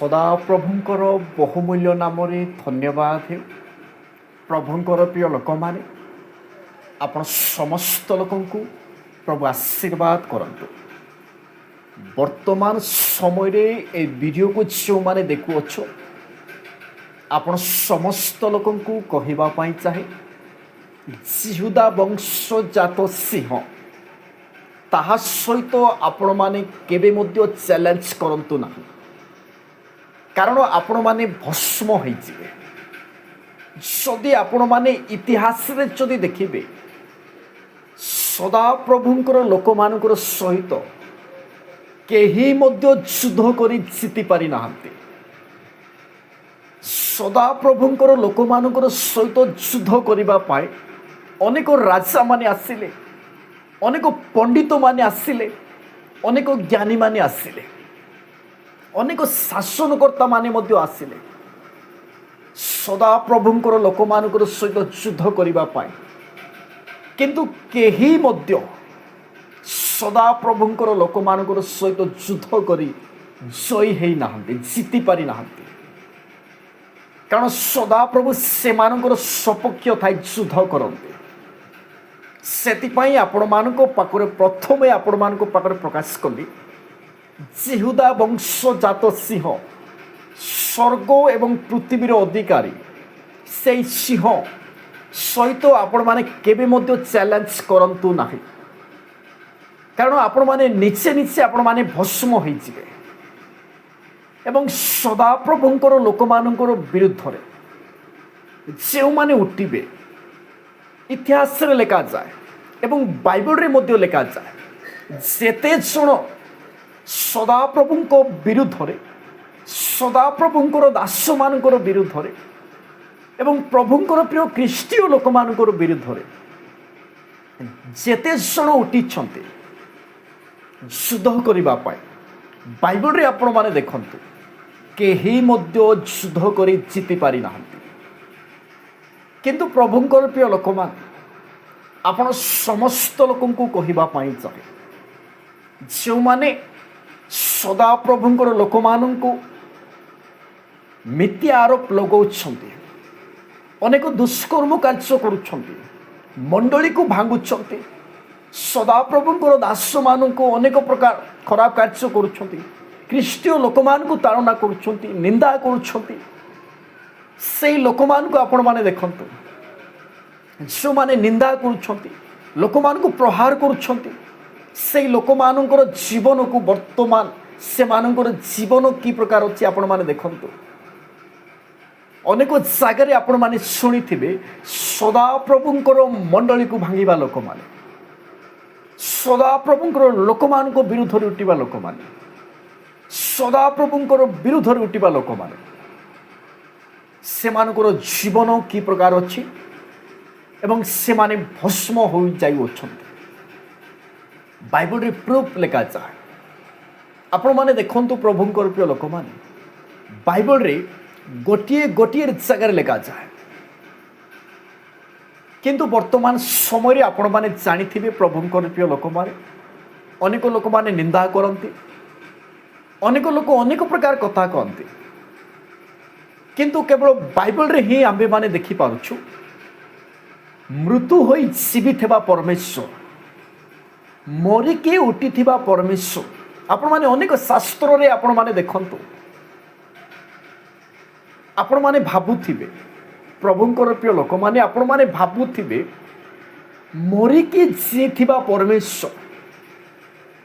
ସଦାପ୍ରଭୁଙ୍କର ବହୁମୂଲ୍ୟ ନାମରେ ଧନ୍ୟବାଦ ହେଉ। ପ୍ରଭୁଙ୍କର ପ୍ରିୟ ଲୋକମାନେ, ଆପଣ ସମସ୍ତ ଲୋକଙ୍କୁ ପ୍ରଭୁ ଆଶୀର୍ବାଦ କରନ୍ତୁ। ବର୍ତ୍ତମାନ ସମୟରେ ଏ ଭିଡ଼ିଓକୁ ଯେଉଁମାନେ ଦେଖୁଅଛ, ଆପଣ ସମସ୍ତ ଲୋକଙ୍କୁ କହିବା ପାଇଁ ଚାହେଁ, ଜିହୁଦା ବଂଶଜାତ ସିଂହ, ତାହା ସହିତ ଆପଣମାନେ କେବେ ମଧ୍ୟ ଚ୍ୟାଲେଞ୍ଜ କରନ୍ତୁ ନାହିଁ, କାରଣ ଆପଣମାନେ ଭସ୍ମ ହୋଇଯିବେ। ଯଦି ଆପଣମାନେ ଇତିହାସରେ ଯଦି ଦେଖିବେ, ସଦାପ୍ରଭୁଙ୍କର ଲୋକମାନଙ୍କର ସହିତ କେହି ମଧ୍ୟ ଯୁଦ୍ଧ କରି ଜିତି ପାରିନାହାନ୍ତି। ସଦାପ୍ରଭୁଙ୍କର ଲୋକମାନଙ୍କର ସହିତ ଯୁଦ୍ଧ କରିବା ପାଇଁ ଅନେକ ରାଜାମାନେ ଆସିଲେ, ଅନେକ ପଣ୍ଡିତମାନେ ଆସିଲେ, ଅନେକ ଜ୍ଞାନୀମାନେ ଆସିଲେ, ଅନେକ ଶାସନକର୍ତ୍ତାମାନେ ମଧ୍ୟ ଆସିଲେ ସଦାପ୍ରଭୁଙ୍କର ଲୋକମାନଙ୍କର ସହିତ ଯୁଦ୍ଧ କରିବା ପାଇଁ। କିନ୍ତୁ କେହି ମଧ୍ୟ ସଦାପ୍ରଭୁଙ୍କର ଲୋକମାନଙ୍କର ସହିତ ଯୁଦ୍ଧ କରି ଜୟୀ ହୋଇନାହାନ୍ତି, ଜିତି ପାରିନାହାନ୍ତି। କାରଣ ସଦାପ୍ରଭୁ ସେମାନଙ୍କର ସପକ୍ଷ ଥାଇ ଯୁଦ୍ଧ କରନ୍ତି। ସେଥିପାଇଁ ଆପଣମାନଙ୍କ ପାଖରେ ପ୍ରଥମେ ଆପଣମାନଙ୍କ ପାଖରେ ପ୍ରକାଶ କଲି, ଜିହୁଦା ବଂଶଜାତ ସିଂହ, ସ୍ୱର୍ଗ ଏବଂ ପୃଥିବୀର ଅଧିକାରୀ ସେଇ ସିଂହ ସହିତ ଆପଣମାନେ କେବେ ମଧ୍ୟ ଚ୍ୟାଲେଞ୍ଜ କରନ୍ତୁ ନାହିଁ, କାରଣ ଆପଣମାନେ ନିଜେ ନିଜେ ଆପଣମାନେ ଭସ୍ମ ହୋଇଯିବେ। ଏବଂ ସଦାପ୍ରଭୁଙ୍କର ଲୋକମାନଙ୍କର ବିରୁଦ୍ଧରେ ଯେଉଁମାନେ ଉଠିବେ, ଇତିହାସରେ ଲେଖାଯାଏ ଏବଂ ବାଇବଲରେ ମଧ୍ୟ ଲେଖାଯାଏ, ଯେତେ ଜଣ ସଦାପ୍ରଭୁଙ୍କ ବିରୁଦ୍ଧରେ, ସଦାପ୍ରଭୁଙ୍କର ଦାସମାନଙ୍କର ବିରୁଦ୍ଧରେ ଏବଂ ପ୍ରଭୁଙ୍କର ପ୍ରିୟ ଖ୍ରୀଷ୍ଟୀୟ ଲୋକମାନଙ୍କର ବିରୁଦ୍ଧରେ ଯେତେ ଜଣ ଉଠିଛନ୍ତି ଯୁଦ୍ଧ କରିବା ପାଇଁ, ବାଇବଲରେ ଆପଣମାନେ ଦେଖନ୍ତୁ, କେହି ମଧ୍ୟ ଯୁଦ୍ଧ କରି ଜିତି ପାରିନାହାନ୍ତି। କିନ୍ତୁ ପ୍ରଭୁଙ୍କର ପ୍ରିୟ ଲୋକମାନେ, ଆପଣ ସମସ୍ତ ଲୋକଙ୍କୁ କହିବା ପାଇଁ ଚାହେଁ, ଯେଉଁମାନେ ସଦାପ୍ରଭୁଙ୍କର ଲୋକମାନଙ୍କୁ ମିଥ୍ୟା ଆରୋପ ଲଗାଉଛନ୍ତି, ଅନେକ ଦୁଷ୍କର୍ମ କାର୍ଯ୍ୟ କରୁଛନ୍ତି, ମଣ୍ଡଳୀକୁ ଭାଙ୍ଗୁଛନ୍ତି, ସଦାପ୍ରଭୁଙ୍କର ଦାସମାନଙ୍କୁ ଅନେକ ପ୍ରକାର ଖରାପ କାର୍ଯ୍ୟ କରୁଛନ୍ତି, ଖ୍ରୀଷ୍ଟୀୟ ଲୋକମାନଙ୍କୁ ତାଡ଼ନା କରୁଛନ୍ତି, ନିନ୍ଦା କରୁଛନ୍ତି, ସେଇ ଲୋକମାନଙ୍କୁ ଆପଣମାନେ ଦେଖନ୍ତୁ, ଯେଉଁମାନେ ନିନ୍ଦା କରୁଛନ୍ତି, ଲୋକମାନଙ୍କୁ ପ୍ରହାର କରୁଛନ୍ତି, ସେଇ ଲୋକମାନଙ୍କର ଜୀବନକୁ ବର୍ତ୍ତମାନ ସେମାନଙ୍କର ଜୀବନ କି ପ୍ରକାର ଅଛି ଆପଣମାନେ ଦେଖନ୍ତୁ। ଅନେକ ଜାଗାରେ ଆପଣମାନେ ଶୁଣିଥିବେ, ସଦାପ୍ରଭୁଙ୍କର ମଣ୍ଡଳୀକୁ ଭାଙ୍ଗିବା ଲୋକମାନେ, ସଦାପ୍ରଭୁଙ୍କର ଲୋକମାନଙ୍କ ବିରୁଦ୍ଧରେ ଉଠିବା ଲୋକମାନେ, ସଦାପ୍ରଭୁଙ୍କର ବିରୁଦ୍ଧରେ ଉଠିବା ଲୋକମାନେ, ସେମାନଙ୍କର ଜୀବନ କି ପ୍ରକାର ଅଛି ଏବଂ ସେମାନେ ଭସ୍ମ ହୋଇଯାଉଅଛନ୍ତି। ବାଇବଲରେ ପ୍ରୁଫ୍ ଲେଖାଯାଏ। ଆପଣମାନେ ଦେଖନ୍ତୁ, ପ୍ରଭୁଙ୍କର ପ୍ରିୟ ଲୋକମାନେ, ବାଇବଲରେ ଗୋଟିଏ ଗୋଟିଏ ଜାଗାରେ ଲେଖାଯାଏ। କିନ୍ତୁ ବର୍ତ୍ତମାନ ସମୟରେ ଆପଣମାନେ ଜାଣିଥିବେ, ପ୍ରଭୁଙ୍କର ପ୍ରିୟ ଲୋକମାନେ, ଅନେକ ଲୋକମାନେ ନିନ୍ଦା କରନ୍ତି, ଅନେକ ଲୋକ ଅନେକ ପ୍ରକାର କଥା କହନ୍ତି। କିନ୍ତୁ କେବଳ ବାଇବଲରେ ହିଁ ଆମ୍ଭେମାନେ ଦେଖିପାରୁଛୁ, ମୃତ୍ୟୁ ହୋଇ ଜୀବିଥିବା ପରମେଶ୍ୱର, ମରିକି ଉଠିଥିବା ପରମେଶ୍ୱର। ଆପଣମାନେ ଅନେକ ଶାସ୍ତ୍ରରେ ଆପଣମାନେ ଦେଖନ୍ତୁ, ଆପଣମାନେ ଭାବୁଥିବେ, ପ୍ରଭୁଙ୍କର ପ୍ରିୟ ଲୋକମାନେ, ଆପଣମାନେ ଭାବୁଥିବେ ମରିକି ଜିଇଥିବା ପରମେଶ୍ୱର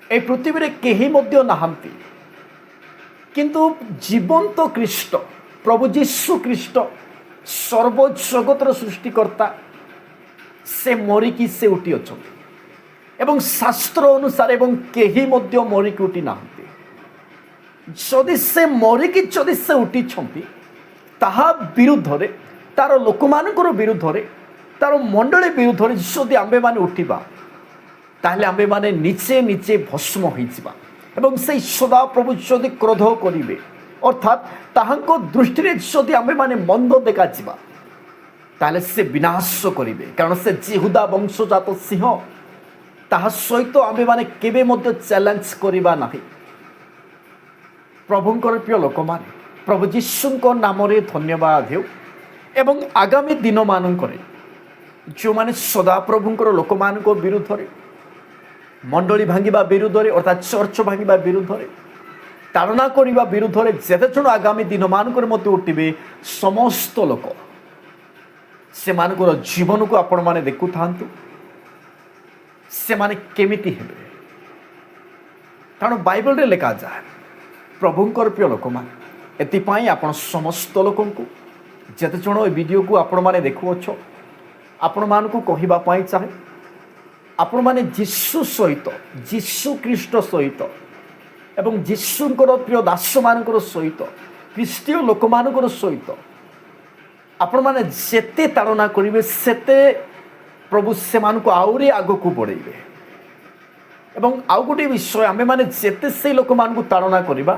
ଏ ପୃଥିବୀରେ କେହି ମଧ୍ୟ ନାହାନ୍ତି। କିନ୍ତୁ ଜୀବନ୍ତ ଖ୍ରୀଷ୍ଟ, ପ୍ରଭୁ ଯୀଶୁ ଖ୍ରୀଷ୍ଟ, ସର୍ବଜଗତର ସୃଷ୍ଟିକର୍ତ୍ତା, ସେ ମରିକି ସେ ଉଠି ଅଛନ୍ତି ଏବଂ ଶାସ୍ତ୍ର ଅନୁସାରେ ଏବଂ କେହି ମଧ୍ୟ ମରିକି ଉଠି ନାହାନ୍ତି। ଯଦି ସେ ମରିକି ଯଦି ସେ ଉଠିଛନ୍ତି, ତାହା ବିରୁଦ୍ଧରେ, ତାର ଲୋକମାନଙ୍କର ବିରୁଦ୍ଧରେ, ତାର ମଣ୍ଡଳୀ ବିରୁଦ୍ଧରେ ଯଦି ଆମ୍ଭେମାନେ ଉଠିବା, ତାହେଲେ ଆମ୍ଭେମାନେ ନିଜେ ନିଜେ ଭସ୍ମ ହୋଇଯିବା। ଏବଂ ସେଇ ସଦାପ୍ରଭୁ ଯଦି କ୍ରୋଧ କରିବେ, ଅର୍ଥାତ୍ ତାହାଙ୍କ ଦୃଷ୍ଟିରେ ଯଦି ଆମ୍ଭେମାନେ ମନ୍ଦ ଦେଖାଯିବା, ତାହେଲେ ସେ ବିନାଶ କରିବେ। କାରଣ ସେ ଜିହୁଦା ବଂଶଜାତ ସିଂହ, ତାହା ସହିତ ଆମ୍ଭେମାନେ କେବେ ମଧ୍ୟ ଚ୍ୟାଲେଞ୍ଜ କରିବା ନାହିଁ। ପ୍ରଭୁଙ୍କର ପ୍ରିୟ ଲୋକମାନେ, ପ୍ରଭୁ ଯୀଶୁଙ୍କ ନାମରେ ଧନ୍ୟବାଦ ହେଉ। ଏବଂ ଆଗାମୀ ଦିନମାନଙ୍କରେ ଯେଉଁମାନେ ସଦାପ୍ରଭୁଙ୍କର ଲୋକମାନଙ୍କ ବିରୁଦ୍ଧରେ, ମଣ୍ଡଳୀ ଭାଙ୍ଗିବା ବିରୁଦ୍ଧରେ ଅର୍ଥାତ୍ ଚର୍ଚ୍ଚ ଭାଙ୍ଗିବା ବିରୁଦ୍ଧରେ, ତାଡ଼ନା କରିବା ବିରୁଦ୍ଧରେ ଯେତେ ଜଣ ଆଗାମୀ ଦିନମାନଙ୍କରେ ମଧ୍ୟ ଉଠିବେ, ସମସ୍ତ ଲୋକ ସେମାନଙ୍କର ଜୀବନକୁ ଆପଣମାନେ ଦେଖୁଥାନ୍ତୁ, ସେମାନେ କେମିତି ହେବେ। କାରଣ ବାଇବଲରେ ଲେଖାଯାଏ, ପ୍ରଭୁଙ୍କର ପ୍ରିୟ ଲୋକମାନେ, ଏଥିପାଇଁ ଆପଣ ସମସ୍ତ ଲୋକଙ୍କୁ, ଯେତେ ଜଣ ଏ ଭିଡ଼ିଓକୁ ଆପଣମାନେ ଦେଖୁଅଛ, ଆପଣମାନଙ୍କୁ କହିବା ପାଇଁ ଚାହେଁ, ଆପଣମାନେ ଯୀଶୁ ସହିତ, ଯୀଶୁ ଖ୍ରୀଷ୍ଟ ସହିତ ଏବଂ ଯୀଶୁଙ୍କର ପ୍ରିୟ ଦାସମାନଙ୍କର ସହିତ, ଖ୍ରୀଷ୍ଟୀୟ ଲୋକମାନଙ୍କର ସହିତ ଆପଣମାନେ ଯେତେ ତାଡ଼ନା କରିବେ, ସେତେ ପ୍ରଭୁ ସେମାନଙ୍କୁ ଆହୁରି ଆଗକୁ ବଢ଼େଇବେ। ଏବଂ ଆଉ ଗୋଟିଏ ବିଷୟ, ଆମେମାନେ ଯେତେ ସେଇ ଲୋକମାନଙ୍କୁ ତାଡ଼ନା କରିବା,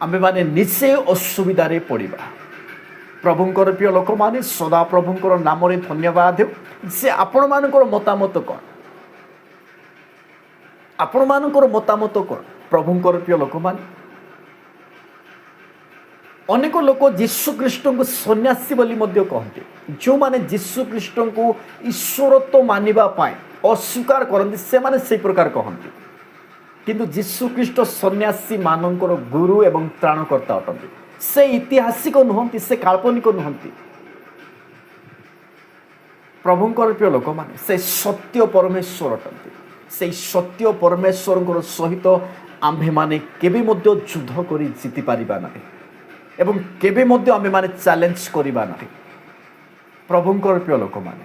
ଆମେମାନେ ନିଜେ ଅସୁବିଧାରେ ପଡ଼ିବା। ପ୍ରଭୁଙ୍କର ପ୍ରିୟ ଲୋକମାନେ, ସଦାପ୍ରଭୁଙ୍କର ନାମରେ ଧନ୍ୟବାଦ ହେଉ ଯେ ଆପଣମାନଙ୍କର ମତାମତ କ'ଣ? ଆପଣମାନଙ୍କର ମତାମତ କ'ଣ? ପ୍ରଭୁଙ୍କର ପ୍ରିୟ ଲୋକମାନେ, ଅନେକ ଲୋକ ଯୀଶୁଖ୍ରୀଷ୍ଟଙ୍କୁ ସନ୍ନ୍ୟାସୀ ବୋଲି ମଧ୍ୟ କହନ୍ତି। ଯେଉଁମାନେ ଯୀଶୁଖ୍ରୀଷ୍ଟଙ୍କୁ ଈଶ୍ୱରତ୍ୱ ମାନିବା ପାଇଁ ଅସ୍ୱୀକାର କରନ୍ତି, ସେମାନେ ସେହି ପ୍ରକାର କହନ୍ତି। କିନ୍ତୁ ଯୀଶୁଖ୍ରୀଷ୍ଟ ସନ୍ନ୍ୟାସୀମାନଙ୍କର ଗୁରୁ ଏବଂ ତ୍ରାଣକର୍ତ୍ତା ଅଟନ୍ତି। ସେ ଐତିହାସିକ ନୁହନ୍ତି, ସେ କାଳ୍ପନିକ ନୁହନ୍ତି। ପ୍ରଭୁଙ୍କର ପ୍ରିୟ ଲୋକମାନେ, ସେ ସତ୍ୟ ପରମେଶ୍ୱର ଅଟନ୍ତି। ସେଇ ସତ୍ୟ ପରମେଶ୍ୱରଙ୍କର ସହିତ ଆମ୍ଭେମାନେ କେବେ ମଧ୍ୟ ଯୁଦ୍ଧ କରି ଜିତିପାରିବା ନାହିଁ ଏବଂ କେବେ ମଧ୍ୟ ଆମେମାନେ ଚ୍ୟାଲେଞ୍ଜ କରିବା ନାହିଁ। ପ୍ରଭୁଙ୍କର ପ୍ରିୟ ଲୋକମାନେ,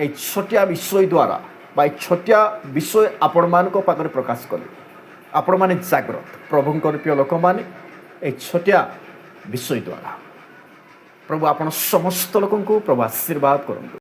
এই ଛୋଟିଆ ବିଷୟ ଦ୍ୱାରା ବା এই ଛୋଟିଆ ବିଷୟ ଆପଣମାନଙ୍କ ପାଖରେ ପ୍ରକାଶ କଲେ, ଆପଣମାନେ ଜାଗ୍ରତ। ପ୍ରଭୁଙ୍କର ପ୍ରିୟ ଲୋକମାନେ, এই ଛୋଟିଆ ବିଷୟ ଦ୍ୱାରା ପ୍ରଭୁ ଆପଣ ସମସ୍ତ ଲୋକଙ୍କୁ ପ୍ରଭୁ ଆଶୀର୍ବାଦ କରନ୍ତୁ।